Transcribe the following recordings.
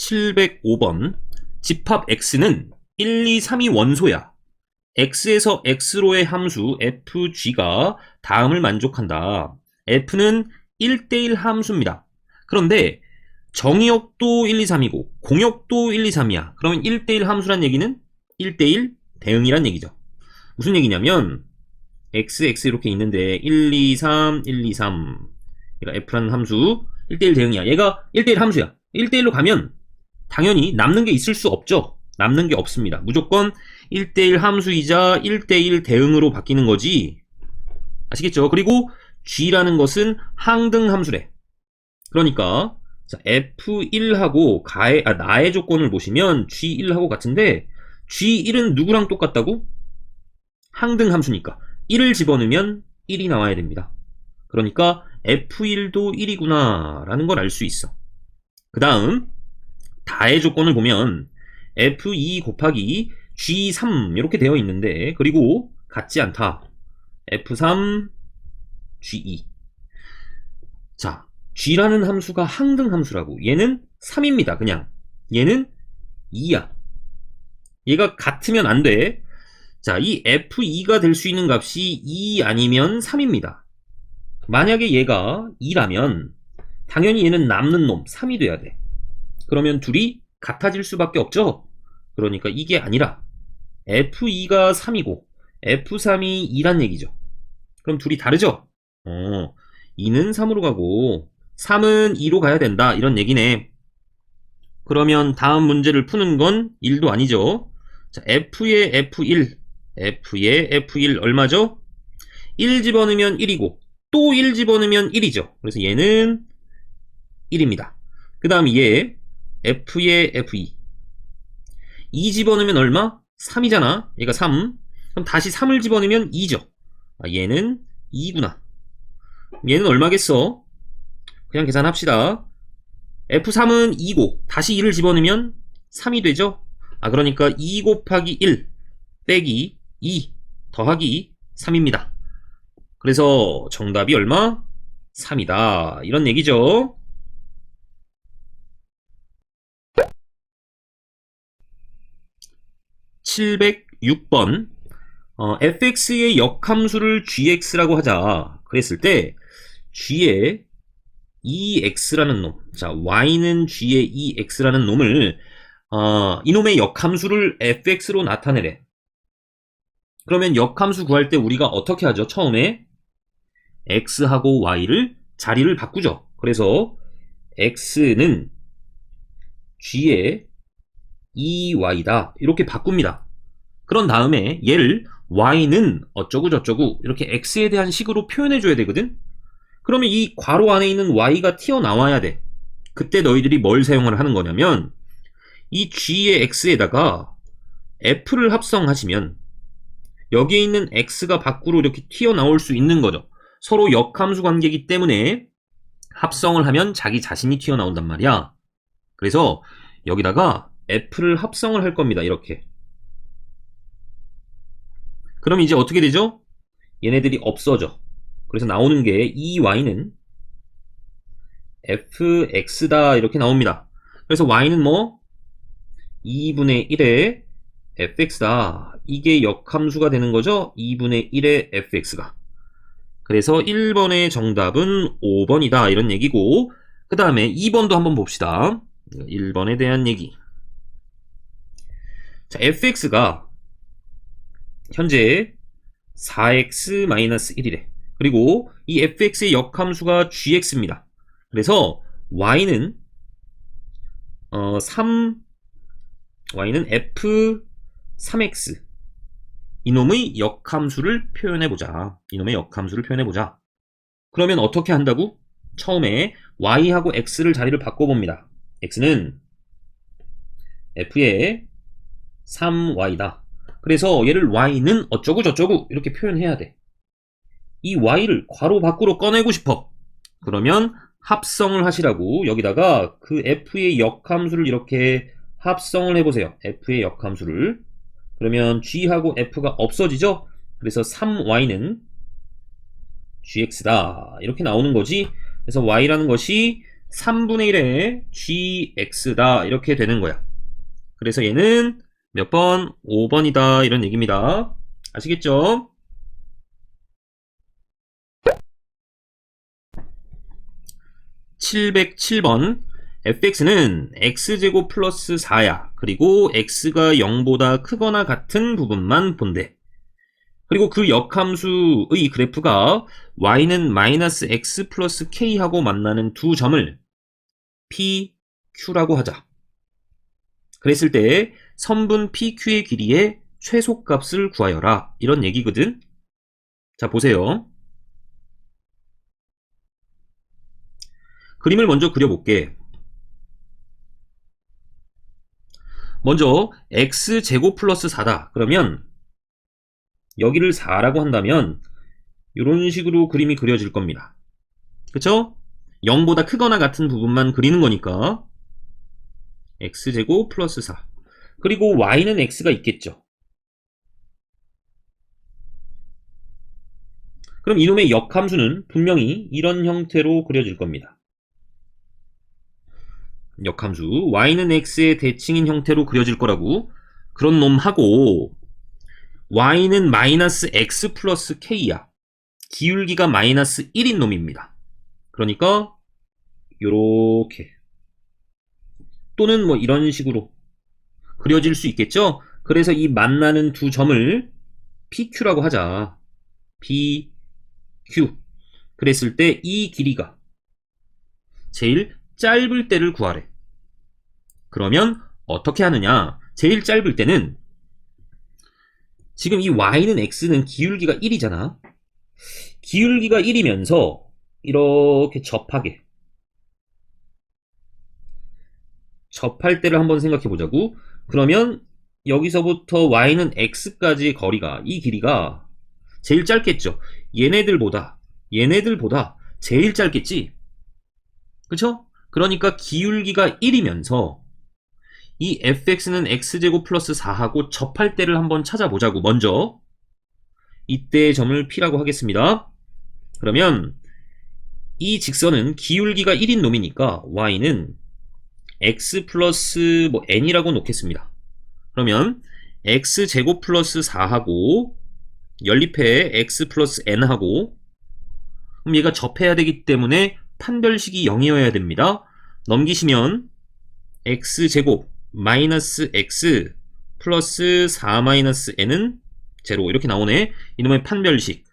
705번. 집합 x는 1, 2, 3이 원소야. x에서 x로의 함수 fg가 다음을 만족한다. f는 1대1 함수입니다. 그런데 정의역도 1, 2, 3이고 공역도 1, 2, 3이야. 그러면 1대1 함수란 얘기는 1대1 대응이란 얘기죠. 무슨 얘기냐면 x, x 이렇게 있는데 1, 2, 3, 1, 2, 3. 그러니까 f라는 함수 1대1 대응이야. 얘가 1대1 함수야. 1대1로 가면 당연히 남는 게 있을 수 없죠. 남는 게 없습니다. 무조건 1대1 함수이자 1대1 대응으로 바뀌는 거지. 아시겠죠? 그리고 g라는 것은 항등 함수래. 그러니까 자, f1하고 나의 조건을 보시면 g1하고 같은데 g1은 누구랑 똑같다고? 항등 함수니까 1을 집어넣으면 1이 나와야 됩니다. 그러니까 f1도 1이구나 라는 걸 알 수 있어. 그 다음 다의 조건을 보면 f2 곱하기 g3 이렇게 되어 있는데 그리고 같지 않다. f3 g2. 자, g라는 함수가 항등 함수라고. 얘는 3입니다. 그냥 얘는 2야. 얘가 같으면 안 돼. 자, 이 f2가 될 수 있는 값이 2 아니면 3입니다. 만약에 얘가 2라면 당연히 얘는 남는 놈 3이 돼야 돼. 그러면 둘이 같아질 수밖에 없죠. 그러니까 이게 아니라 f2가 3이고 f3이 2란 얘기죠. 그럼 둘이 다르죠? 2는 3으로 가고 3은 2로 가야 된다 이런 얘기네. 그러면 다음 문제를 푸는 건 1도 아니죠. 자, f의 f1 f의 f1 얼마죠? 1 집어넣으면 1이고 또 1 집어넣으면 1이죠. 그래서 얘는 1입니다. 그 다음 얘 f의 f2 2 집어넣으면 얼마? 3이잖아. 얘가 3. 그럼 다시 3을 집어넣으면 2죠. 아, 얘는 2구나. 얘는 얼마겠어? 그냥 계산합시다. f3은 2고 다시 1을 집어넣으면 3이 되죠. 아, 그러니까 2 곱하기 1 빼기 2 더하기 3입니다. 그래서 정답이 얼마? 3이다. 이런 얘기죠. 706번. fx의 역함수를 gx라고 하자. 그랬을 때 g의 2x라는 놈, 자 y는 g의 2x라는 놈을 이놈의 역함수를 fx로 나타내래. 그러면 역함수 구할 때 우리가 어떻게 하죠? 처음에 x하고 y를 자리를 바꾸죠. 그래서 x는 g의 2y다 이렇게 바꿉니다. 그런 다음에 얘를 y는 어쩌고 저쩌고 이렇게 x에 대한 식으로 표현해 줘야 되거든. 그러면 이 괄호 안에 있는 y가 튀어나와야 돼. 그때 너희들이 뭘 사용을 하는 거냐면 이 g의 x에다가 f를 합성하시면 여기에 있는 x가 밖으로 이렇게 튀어나올 수 있는 거죠. 서로 역함수 관계이기 때문에 합성을 하면 자기 자신이 튀어나온단 말이야. 그래서 여기다가 f를 합성을 할 겁니다. 이렇게. 그럼 이제 어떻게 되죠? 얘네들이 없어져. 그래서 나오는 게 이 y는 fx다 이렇게 나옵니다. 그래서 y는 뭐? 2분의 1의 fx다. 이게 역함수가 되는 거죠? 2분의 1의 fx가. 그래서 1번의 정답은 5번이다 이런 얘기고, 그 다음에 2번도 한번 봅시다. 1번에 대한 얘기. 자, fx가 현재 4x-1이래. 그리고 이 fx의 역함수가 gx입니다. 그래서 y는 y는 f3x 이놈의 역함수를 표현해보자. 이놈의 역함수를 표현해보자. 그러면 어떻게 한다고? 처음에 y하고 x를 자리를 바꿔봅니다. x는 f의 3y다. 그래서 얘를 y는 어쩌고 저쩌고 이렇게 표현해야 돼. 이 y를 괄호 밖으로 꺼내고 싶어. 그러면 합성을 하시라고 여기다가 그 f의 역함수를 이렇게 합성을 해보세요. f의 역함수를. 그러면 g하고 f가 없어지죠? 그래서 3y는 gx다. 이렇게 나오는 거지. 그래서 y라는 것이 3분의 1의 gx다 이렇게 되는 거야. 그래서 얘는 몇 번? 5번이다 이런 얘기입니다. 아시겠죠? 707번 fx는 x제곱 플러스 4야. 그리고 x가 0보다 크거나 같은 부분만 본대. 그리고 그 역함수의 그래프가 y는 마이너스 x 플러스 k하고 만나는 두 점을 p, q라고 하자. 그랬을 때 선분 PQ의 길이의 최소값을 구하여라 이런 얘기거든. 자 보세요. 그림을 먼저 그려볼게. 먼저 x제곱 플러스 4다. 그러면 여기를 4라고 한다면 이런 식으로 그림이 그려질 겁니다. 그쵸? 0보다 크거나 같은 부분만 그리는 거니까 x제곱 플러스 4. 그리고 y는 x가 있겠죠. 그럼 이놈의 역함수는 분명히 이런 형태로 그려질 겁니다. 역함수 y는 x의 대칭인 형태로 그려질 거라고. 그런 놈하고 y는 마이너스 x 플러스 k야. 기울기가 마이너스 1인 놈입니다. 그러니까 요렇게 또는 뭐 이런 식으로 그려질 수 있겠죠. 그래서 이 만나는 두 점을 PQ라고 하자. PQ. 그랬을 때 이 길이가 제일 짧을 때를 구하래. 그러면 어떻게 하느냐? 제일 짧을 때는 지금 이 y는 x는 기울기가 1이잖아. 기울기가 1이면서 이렇게 접할 때를 한번 생각해 보자고. 그러면 여기서부터 y는 x까지의 거리가, 이 길이가 제일 짧겠죠. 얘네들보다 제일 짧겠지. 그쵸? 그러니까 기울기가 1이면서 이 fx는 x제곱 플러스 4하고 접할 때를 한번 찾아보자고. 먼저 이때의 점을 p라고 하겠습니다. 그러면 이 직선은 기울기가 1인 놈이니까 y는 x 플러스 뭐 n이라고 놓겠습니다. 그러면 x제곱 플러스 4하고 연립해 x 플러스 n하고, 그럼 얘가 접해야 되기 때문에 판별식이 0이어야 됩니다. 넘기시면 x제곱 마이너스 x 플러스 4 마이너스 n은 0 이렇게 나오네. 이놈의 판별식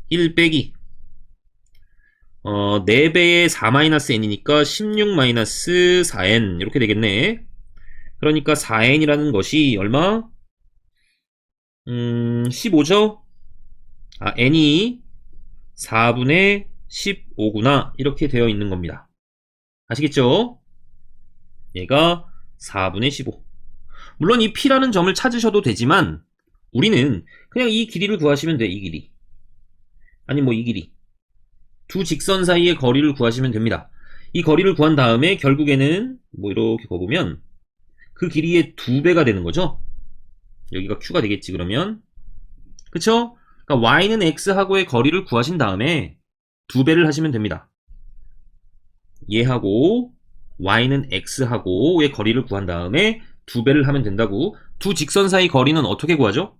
1 빼기 4배의 4-n이니까 16-4n 이렇게 되겠네. 그러니까 4n이라는 것이 얼마? 15죠? 아, n이 4분의 15구나 이렇게 되어 있는 겁니다. 아시겠죠? 얘가 4분의 15. 물론 이 p라는 점을 찾으셔도 되지만 우리는 그냥 이 길이를 구하시면 돼. 이 길이. 아니 뭐 이 길이. 두 직선 사이의 거리를 구하시면 됩니다. 이 거리를 구한 다음에 결국에는 뭐 이렇게 거보면 그 길이의 2배가 되는 거죠. 여기가 q가 되겠지 그러면. 그쵸? 그러니까 y는 x하고의 거리를 구하신 다음에 2배를 하시면 됩니다. 얘하고 y는 x하고의 거리를 구한 다음에 2배를 하면 된다고. 두 직선 사이 거리는 어떻게 구하죠?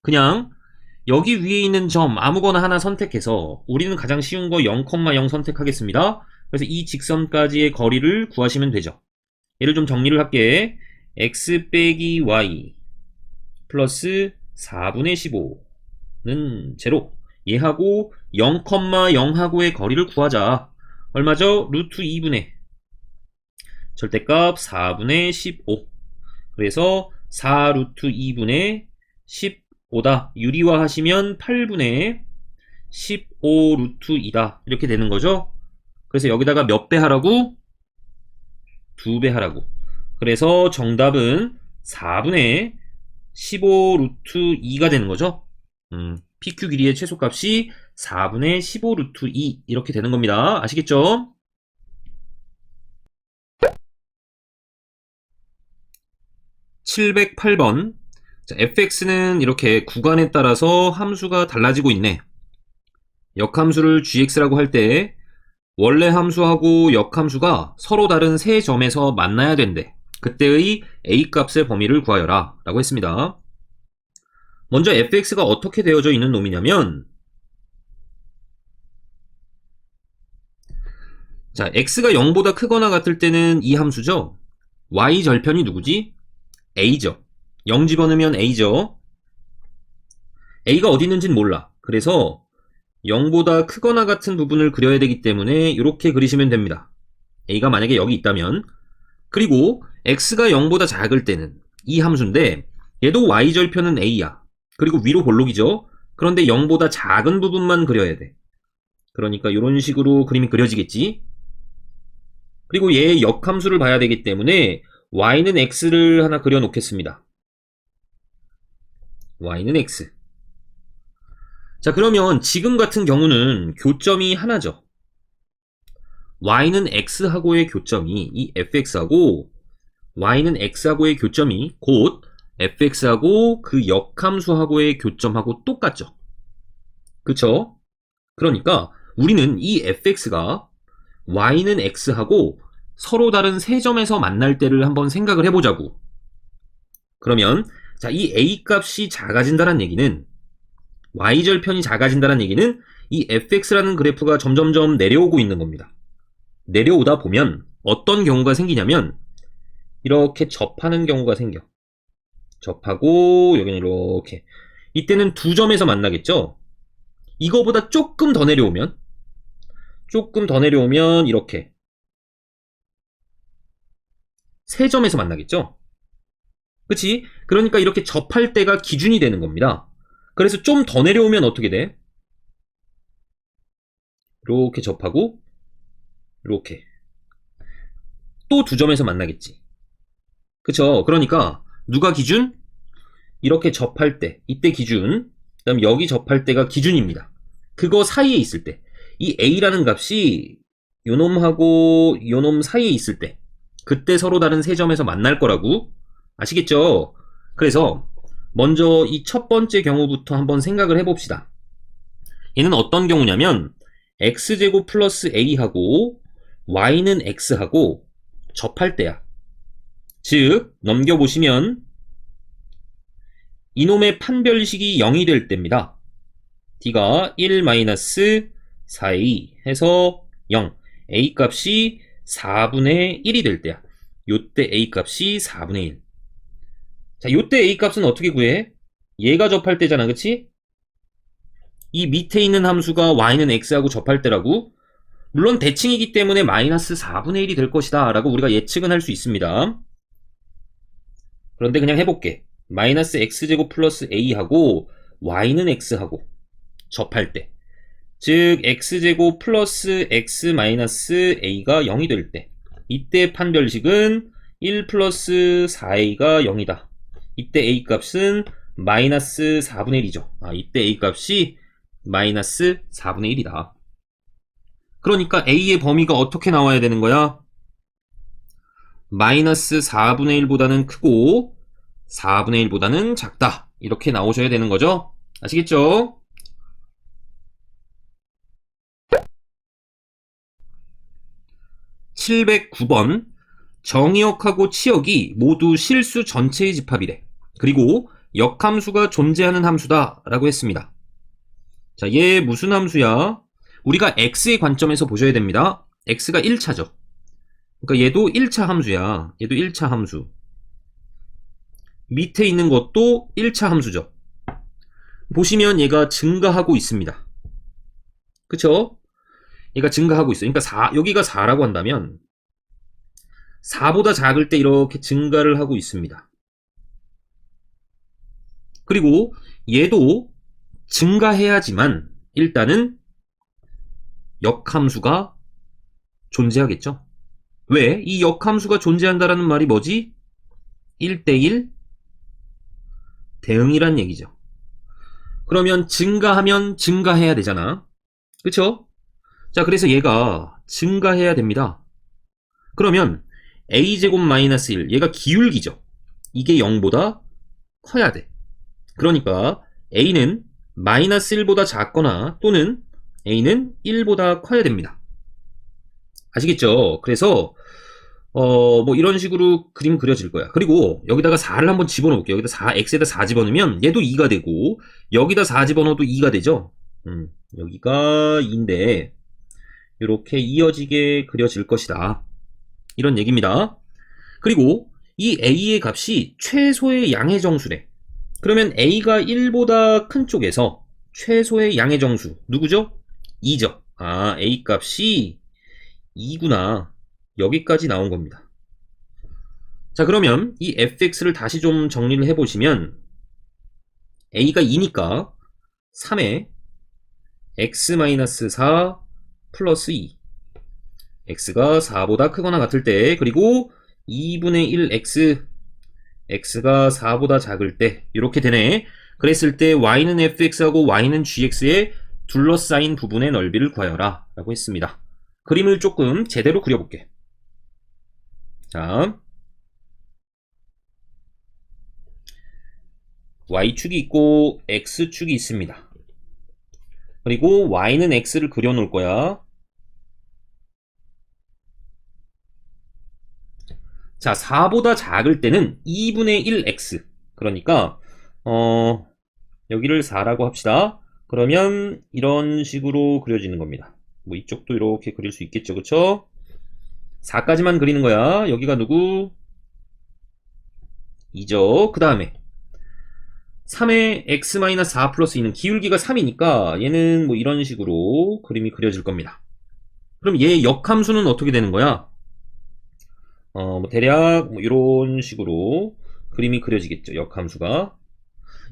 그냥 여기 위에 있는 점 아무거나 하나 선택해서 우리는 가장 쉬운 거 0,0 선택하겠습니다. 그래서 이 직선까지의 거리를 구하시면 되죠. 얘를 좀 정리를 할게. x 빼기 y 플러스 4분의 15는 0. 얘하고 0,0하고의 거리를 구하자. 얼마죠? 루트 2분의 절대값 4분의 15. 그래서 4 루트 2분의 15다. 유리화 하시면 8분의 15 루트 2다. 이렇게 되는 거죠. 그래서 여기다가 몇 배 하라고? 2배 하라고. 그래서 정답은 4분의 15 루트 2가 되는 거죠. PQ 길이의 최소값이 4분의 15 루트 2 이렇게 되는 겁니다. 아시겠죠? 708번. 자, fx는 이렇게 구간에 따라서 함수가 달라지고 있네. 역함수를 gx라고 할 때 원래 함수하고 역함수가 서로 다른 세 점에서 만나야 된대. 그때의 a값의 범위를 구하여라 라고 했습니다. 먼저 fx가 어떻게 되어져 있는 놈이냐면, 자, x가 0보다 크거나 같을 때는 이 함수죠. y 절편이 누구지? a죠. 0 집어넣으면 a죠. a가 어디 있는지는 몰라. 그래서 0보다 크거나 같은 부분을 그려야 되기 때문에 이렇게 그리시면 됩니다. a가 만약에 여기 있다면, 그리고 x가 0보다 작을 때는 이 함수인데 얘도 y절편은 a야. 그리고 위로 볼록이죠. 그런데 0보다 작은 부분만 그려야 돼. 그러니까 이런 식으로 그림이 그려지겠지. 그리고 얘의 역함수를 봐야 되기 때문에 y는 x를 하나 그려놓겠습니다. y는 x. 자, 그러면 지금 같은 경우는 교점이 하나죠. y는 x하고의 교점이 이 fx하고, y는 x하고의 교점이 곧 fx하고 그 역함수하고의 교점하고 똑같죠. 그쵸? 그러니까 우리는 이 fx가 y는 x하고 서로 다른 세 점에서 만날 때를 한번 생각을 해보자고. 그러면 자, 이 a 값이 작아진다는 얘기는, y절편이 작아진다는 얘기는 이 fx라는 그래프가 점점점 내려오고 있는 겁니다. 내려오다 보면 어떤 경우가 생기냐면 이렇게 접하는 경우가 생겨. 접하고 여기는 이렇게. 이때는 두 점에서 만나겠죠. 이거보다 조금 더 내려오면 이렇게 세 점에서 만나겠죠. 그치? 그러니까 이렇게 접할 때가 기준이 되는 겁니다. 그래서 좀 더 내려오면 어떻게 돼? 이렇게 접하고 이렇게 또 두 점에서 만나겠지. 그쵸? 그러니까 누가 기준? 이렇게 접할 때, 이때 기준. 그 다음 여기 접할 때가 기준입니다. 그거 사이에 있을 때, 이 a라는 값이 요놈하고 요놈 사이에 있을 때, 그때 서로 다른 세 점에서 만날 거라고. 아시겠죠? 그래서 먼저 이 첫 번째 경우부터 한번 생각을 해봅시다. 얘는 어떤 경우냐면 x제곱 플러스 a하고 y는 x하고 접할 때야. 즉 넘겨보시면 이놈의 판별식이 0이 될 때입니다. d가 1-4a 해서 0, a 값이 4분의 1이 될 때야. 요때 a 값이 4분의 1. 자, 요때 a 값은 어떻게 구해? 얘가 접할 때잖아, 그치? 이 밑에 있는 함수가 y는 x하고 접할 때라고. 물론 대칭이기 때문에 마이너스 4분의 1이 될 것이다 라고 우리가 예측은 할 수 있습니다. 그런데 그냥 해볼게. 마이너스 x제곱 플러스 a하고 y는 x하고 접할 때, 즉 x제곱 플러스 x 마이너스 a가 0이 될 때, 이때 판별식은 1 플러스 4a가 0이다. 이때 a 값은 마이너스 4분의 1이죠. 이때 a 값이 마이너스 4분의 1이다. 그러니까 a의 범위가 어떻게 나와야 되는 거야? 마이너스 4분의 1보다는 크고 4분의 1보다는 작다. 이렇게 나오셔야 되는 거죠. 아시겠죠? (709번) 정의역하고 치역이 모두 실수 전체의 집합이래. 그리고 역함수가 존재하는 함수다 라고 했습니다. 자, 얘 무슨 함수야? 우리가 x의 관점에서 보셔야 됩니다. x가 1차죠. 그러니까 얘도 1차 함수야. 얘도 1차 함수. 밑에 있는 것도 1차 함수죠. 보시면 얘가 증가하고 있습니다. 그쵸? 얘가 증가하고 있어요. 그러니까 여기가 4라고 한다면 4보다 작을 때 이렇게 증가를 하고 있습니다. 그리고 얘도 증가해야지만 일단은 역함수가 존재하겠죠. 왜? 이 역함수가 존재한다라는 말이 뭐지? 1대1 대응이란 얘기죠. 그러면 증가하면 증가해야 되잖아. 그쵸? 자, 그래서 얘가 증가해야 됩니다. 그러면 a제곱 마이너스 1, 얘가 기울기죠. 이게 0보다 커야 돼. 그러니까 a는 마이너스 1보다 작거나 또는 a는 1보다 커야 됩니다. 아시겠죠? 그래서 뭐 이런 식으로 그림 그려질 거야. 그리고 여기다가 4를 한번 집어넣어 볼게요. 여기다 4, x에다 4 집어넣으면 얘도 2가 되고, 여기다 4 집어넣어도 2가 되죠? 여기가 2인데, 이렇게 이어지게 그려질 것이다. 이런 얘기입니다. 그리고 이 a의 값이 최소의 양의 정수래. 그러면 a가 1보다 큰 쪽에서 최소의 양의 정수, 누구죠? 2죠. 아, a 값이 2구나. 여기까지 나온 겁니다. 자, 그러면 이 fx를 다시 좀 정리를 해보시면, a가 2니까 3에 x-4 플러스 2, x가 4보다 크거나 같을 때, 그리고 2분의 1x, x가 4보다 작을 때, 이렇게 되네. 그랬을 때 y는 fx하고 y는 gx의 둘러싸인 부분의 넓이를 구하여라 라고 했습니다. 그림을 조금 제대로 그려볼게. 자, y축이 있고 x축이 있습니다. 그리고 y는 x를 그려놓을 거야. 자, 4보다 작을 때는 2분의 1x. 그러니까 여기를 4라고 합시다. 그러면 이런 식으로 그려지는 겁니다. 뭐 이쪽도 이렇게 그릴 수 있겠죠, 그쵸? 4까지만 그리는 거야. 여기가 누구? 2죠. 그 다음에 3의 x-4 플러스 2는 기울기가 3이니까 얘는 뭐 이런 식으로 그림이 그려질 겁니다. 그럼 얘 역함수는 어떻게 되는 거야? 뭐 대략 뭐 이런 식으로 그림이 그려지겠죠. 역함수가.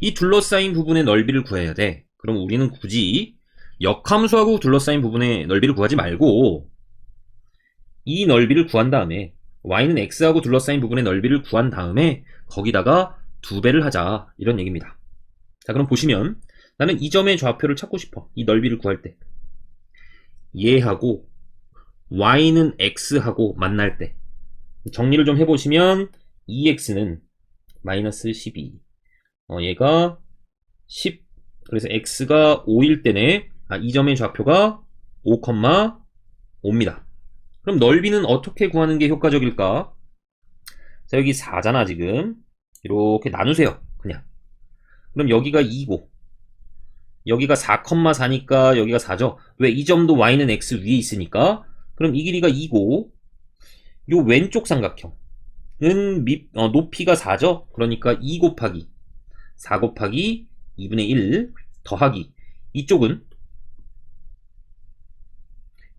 이 둘러싸인 부분의 넓이를 구해야 돼. 그럼 우리는 굳이 역함수하고 둘러싸인 부분의 넓이를 구하지 말고 이 넓이를 구한 다음에 y는 x하고 둘러싸인 부분의 넓이를 구한 다음에 거기다가 2배를 하자. 이런 얘기입니다. 자, 그럼 보시면 나는 이 점의 좌표를 찾고 싶어. 이 넓이를 구할 때. 얘하고 y는 x하고 만날 때. 정리를 좀 해보시면 2x는 마이너스 12. 얘가 10. 그래서 x가 5일 때네. 이 점의 좌표가 5,5입니다. 그럼 넓이는 어떻게 구하는 게 효과적일까? 자, 여기 4잖아, 지금. 이렇게 나누세요, 그냥. 그럼 여기가 2고, 여기가 4,4니까 여기가 4죠? 왜? 이 점도 y는 x 위에 있으니까. 그럼 이 길이가 2고, 요 왼쪽 삼각형은 높이가 4죠? 그러니까 2 곱하기 4 곱하기 2분의 1 더하기, 이쪽은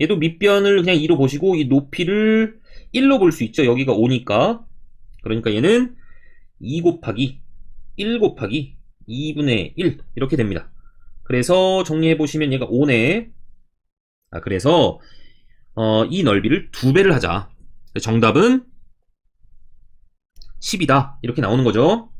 얘도 밑변을 그냥 2로 보시고 이 높이를 1로 볼 수 있죠. 여기가 5니까. 그러니까 얘는 2 곱하기 1 곱하기 2분의 1 이렇게 됩니다. 그래서 정리해보시면 얘가 5네. 그래서 이 넓이를 2배를 하자. 정답은 10이다. 이렇게 나오는 거죠.